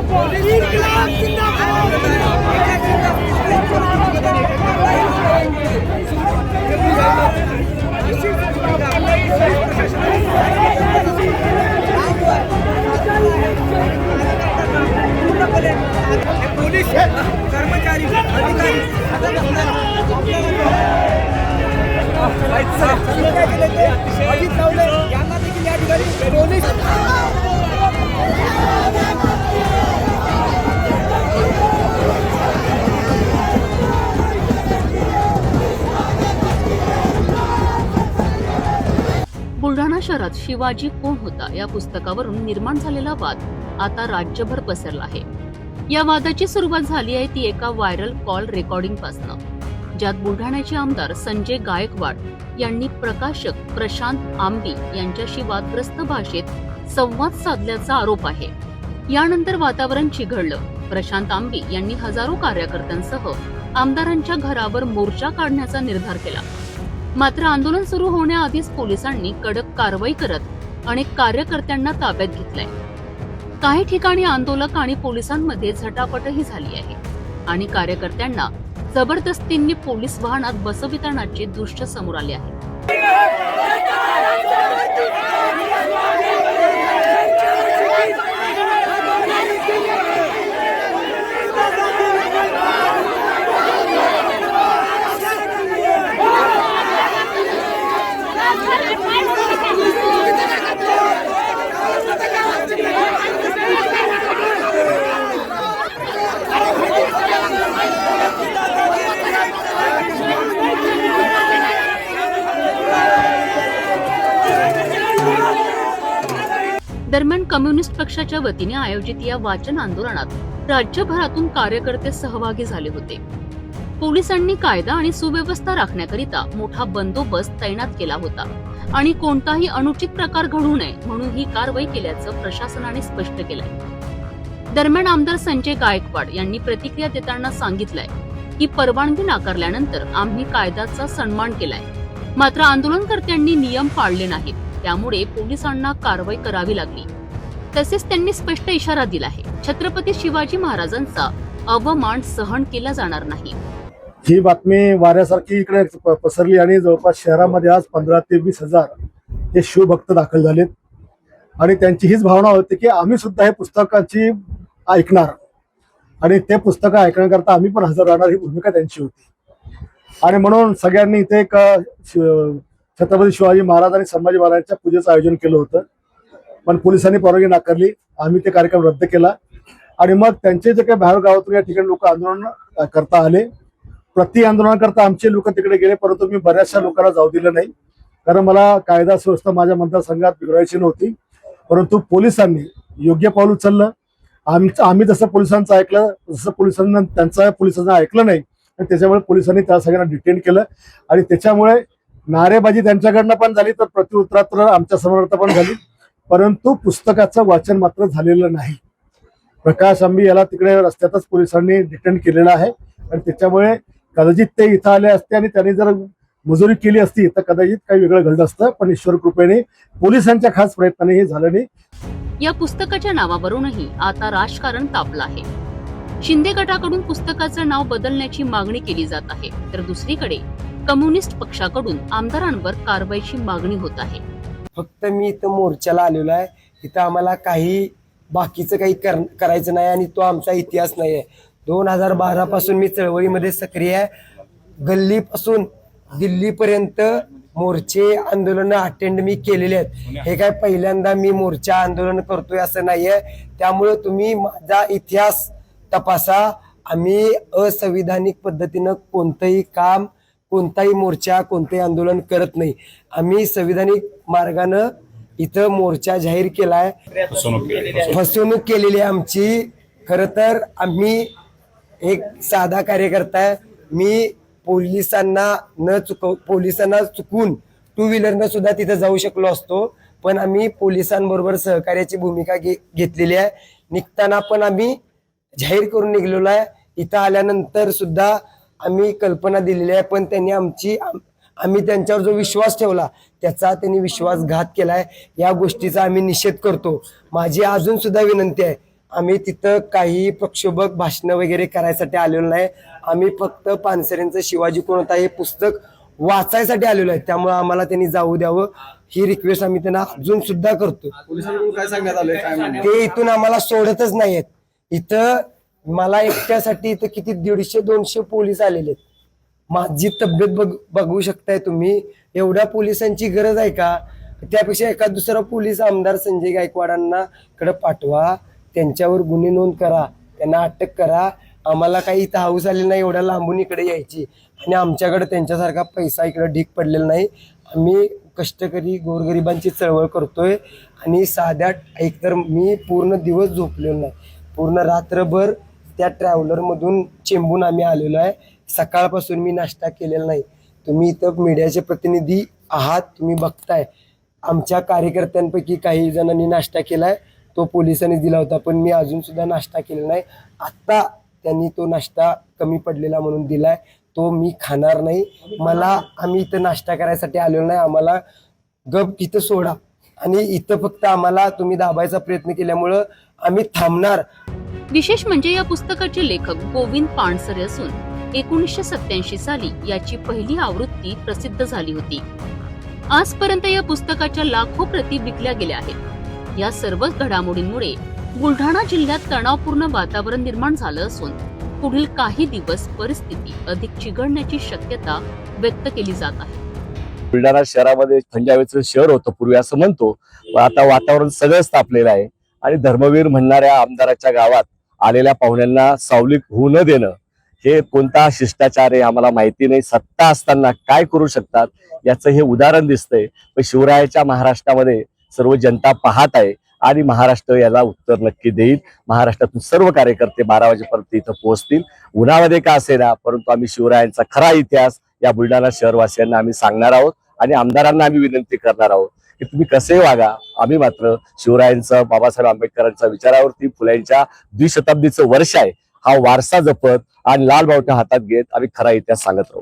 Police कर्मचारी अधिकारी अजित नवले यांना देखील या ठिकाणी पोलीस बुलढाणा शहरात शिवाजी कोण होता या पुस्तकावरून निर्माण झालेला वाद आता राज्यभर पसरला आहे। या वादाची सुरुवात झाली आहे ती एका व्हायरल कॉल रेकॉर्डिंग पासून, ज्यात बुलढाण्याचे आमदार संजय गायकवाड यांनी प्रकाशक प्रशांत आंबी यांच्याशी वादग्रस्त भाषेत संवाद साधल्याचा आरोप आहे। यानंतर वातावरण चिघळलं। प्रशांत आंबी यांनी हजारो कार्यकर्त्यांसह आमदारांच्या घरावर मोर्चा काढण्याचा निर्धार केला। मात्र आंदोलन सुरू होण्याआधीच पोलिसांनी कडक कारवाई करत अनेक कार्यकर्त्यांना ताब्यात घेतलंय। काही ठिकाणी आंदोलक आणि पोलिसांमध्ये झटापटही झाली आहे आणि कार्यकर्त्यांना जबरदस्तीने पोलीस वाहनात बसवितानाचे दृश्य समोर आले आहे। दरम्यान कम्युनिस्ट पक्षाच्या वतीने आयोजित या वाचन आंदोलनात राज्यभरातून कार्यकर्ते सहभागी झाले होते। पोलिसांनी कायदा आणि सुव्यवस्था राखण्याकरिता मोठा बंदोबस्त तैनात केला होता आणि कोणताही अनुचित प्रकार घडू नये म्हणून ही कारवाई केल्याचं प्रशासनाने स्पष्ट केलंय। दरम्यान आमदार संजय गायकवाड यांनी प्रतिक्रिया देताना सांगितलंय की परवानगी नाकारल्यानंतर आम्ही कायद्याचा सन्मान केलाय, मात्र आंदोलनकर्त्यांनी नियम पाळले नाहीत, त्यामुळे पोलिसांना कारवाई करावी लागली। तसेच त्यांनी स्पष्ट इशारा दिला आहे, छत्रपती शिवाजी महाराजांचा अवमान सहन केला जाणार नाही। ही बातमी वाऱ्यासारखी इकडे पसरली आणि जवळपास शहरामध्ये आज 15 ते 20 हजार हे शिवभक्त दाखल झालेत आणि त्यांची हीच भावना होती की आम्ही सुद्धा हे पुस्तकाची ऐकणार आणि ते पुस्तक ऐकण्याकरता आम्ही पण हजर राहणार, ही भूमिका त्यांची होती। आणि म्हणून सगळ्यांनी इथे एक छत्रपती शिवाजी महाराज आणि संभाजी महाराजांच्या पूजेचं आयोजन केलं होतं, पण पोलिसांनी परवानगी नाकारली। आम्ही ते कार्यक्रम रद्द केला आणि मग त्यांचे जे काही बाहेर गावातून या ठिकाणी लोक आंदोलन करता आले, प्रति आंदोलनाकरता आमचे लोक तिकडे गेले, परंतु मी बऱ्याचशा लोकांना जाऊ दिलं नाही, कारण मला कायदा सुव्यवस्था माझ्या मतदारसंघात बिघडवायची नव्हती। परंतु पोलिसांनी योग्य पाऊल उचललं। आम्ही जसं पोलिसांचं ऐकलं जसं पोलिसांना ऐकलं नाही आणि त्याच्यामुळे पोलिसांनी त्या सगळ्यांना डिटेन केलं आणि त्याच्यामुळे नारेबाजी त्यांच्याकडनं पण झाली तर प्रत्युत्तर आमच्या समोर पण झाली, परंतु पुस्तकाचं वाचन मात्र झालेलं नाही। प्रकाश आंबी याला तिकडे रस्त्यातच पोलिसांनी डिटेन केलेलं आहे आणि त्याच्यामुळे कदाचित ते इथं आले असते आणि त्यांनी जर मजुरी केली असती तर कदाचित काही वेगळं घडलं असतं, पण ईश्वर कृपेने पोलिसांच्या खास प्रयत्नाने हे झालं नाही। या पुस्तकाच्या नावावरूनही आता राजकारण तापलं आहे। शिंदे गटाकडून पुस्तकाचं नाव बदलण्याची मागणी केली जात आहे, तर दुसरीकडे कम्युनिस्ट पक्षाकडून आमदारांवर कारवाईची मागणी होत आहे। फक्त मी इथं मोर्चाला आलेलो आहे, इथं आम्हाला काही बाकीचं काही करायचं नाही आणि तो आमचा इतिहास नाही आहे। 2012 पासून मी चळवळीमध्ये सक्रिय आहे। गल्लीपासून दिल्लीपर्यंत मोर्चे आंदोलन अटेंड मी केलेले आहेत। हे काय पहिल्यांदा मी मोर्चा आंदोलन करतोय असं नाहीये, त्यामुळे तुम्ही माझा इतिहास तपासा। आम्ही असंविधानिक पद्धतीनं कोणतंही काम, कोणताही मोर्चा, कोणतेही आंदोलन करत नाही। आम्ही संविधानिक मार्गानं इथं मोर्चा जाहीर केलाय। फसवणूक केलेली आहे आमची। खरं तर आम्ही एक साधा कार्यकर्ता आहे। मी पोलिसांना चुकून 2 व्हीलरनं सुद्धा तिथे जाऊ शकलो असतो, पण आम्ही पोलिसांबरोबर सहकार्याची भूमिका घेतलेली आहे। निघताना पण आम्ही जाहीर करून निघलेलो आहे। इथं आल्यानंतर सुद्धा आम्ही कल्पना दिलेली आहे, पण त्यांनी आम्ही त्यांच्यावर जो विश्वास ठेवला त्याचा त्यांनी विश्वासघात केलाय। या गोष्टीचा आम्ही निषेध करतो। माझी अजून सुद्धा विनंती आहे, आम्ही तिथं काही प्रक्षोभक भाषणं वगैरे करायसाठी आलेलो नाही. आम्ही फक्त पानसरेंचं शिवाजी कोण होता हे पुस्तक वाचायसाठी आलेलो आहे. त्यामुळे आम्हाला त्यांनी जाऊ द्यावं ही रिक्वेस्ट आम्ही त्यांना अजून सुद्धा करतो. पोलिसांकडून काय सांगण्यात आलंय, काय म्हणणं? ते इथून आम्हाला सोडतच नाहीयेत. इथं मला एकट्यासाठी इथं किती 150-200 पोलीस आलेले आहेत. माझी तब्येत बघू शकताय तुम्ही. एवढ्या पोलिसांची गरज आहे का? त्यापेक्षा एका दुसरा पोलीस आमदार संजय गायकवाडांना कडे पाठवा, त्यांच्यावर गुन्हे नोंद करा, त्यांना अटक करा. आम्हाला काही इथं हाऊस आलेली नाही एवढ्या लांबून इकडे यायची, आणि आमच्याकडे त्यांच्यासारखा पैसा इकडे ढीक पडलेला नाही. आम्ही कष्टकरी गोरगरिबांची चळवळ करतोय. आणि साध्या एकतर मी पूर्ण दिवस झोपलेलो नाही, पूर्ण रात्रभर त्या ट्रॅव्हलरमधून चेंबून आम्ही आलेलो आहे. सकाळपासून मी नाश्ता केलेला नाही. तुम्ही इथं मीडियाचे प्रतिनिधी आहात, तुम्ही बघताय. आमच्या कार्यकर्त्यांपैकी काही जणांनी नाश्ता केलाय, तो पोलिसांनी दिला होता, पण मी अजून सुद्धा नाश्ता केलेला नाही. आत्ता त्यांनी तो नाश्ता कमी पडलेला म्हणून दिलाय, तो मी खाणार नाही. आम्ही इथं नाश्ता करायसाठी आलेलो नाही. आम्हाला गप इथं सोडा, आणि इथं फक्त आम्हाला तुम्ही दाबायचा प्रयत्न केल्यामुळं आम्ही थांबणार. विशेष म्हणजे या पुस्तकाचे लेखक गोविंद पानसरे असून 1987 साली याची पहिली आवृत्ती प्रसिद्ध झाली होती. आजपर्यंत या पुस्तकाच्या लाखो प्रती विकल्या गेल्या आहेत. या सर्व घडामोडींमुळे बुलढाणा जिल्ह्यात तणावपूर्ण वातावरण निर्माण झालं असून पुढील काही दिवस परिस्थिती अधिक चिघळण्याची शक्यता व्यक्त केली जात आहे. बुलढाणा शहरामध्ये थंडी हवेचं शहर होतं पूर्वी असं म्हणतो, पण आता वातावरण सगळंच तापलेलं आहे. आणि धर्मवीर म्हणणाऱ्या आमदाराच्या गावात आलेल्या पाहुण्यांना सावलीत होऊ न देणं हे कोणता शिष्टाचार आहे आम्हाला माहिती नाही. सत्ता असताना काय करू शकतात याचं हे उदाहरण दिसतंय. पण शिवरायाच्या महाराष्ट्रामध्ये सर्व जनता पाहत आहे, आणि महाराष्ट्र याला उत्तर नक्की देईल. महाराष्ट्रातून सर्व कार्यकर्ते 12 वाजेपर्यंत इथं पोहोचतील, उन्हामध्ये का असेना, परंतु आम्ही शिवरायांचा खरा इतिहास या बुलढाणा शहरवासियांना आम्ही सांगणार आहोत. आणि आमदारांना आम्ही विनंती करणार आहोत की तुम्ही कसे वागा. आम्ही मात्र शिवरायांचं, बाबासाहेब आंबेडकरांच्या विचारावरती, फुल्यांच्या द्विशताब्दीचं वर्ष आहे, हा वारसा जपत आणि लाल बावटा हातात घेत आम्ही खरा इतिहास सांगत राहू.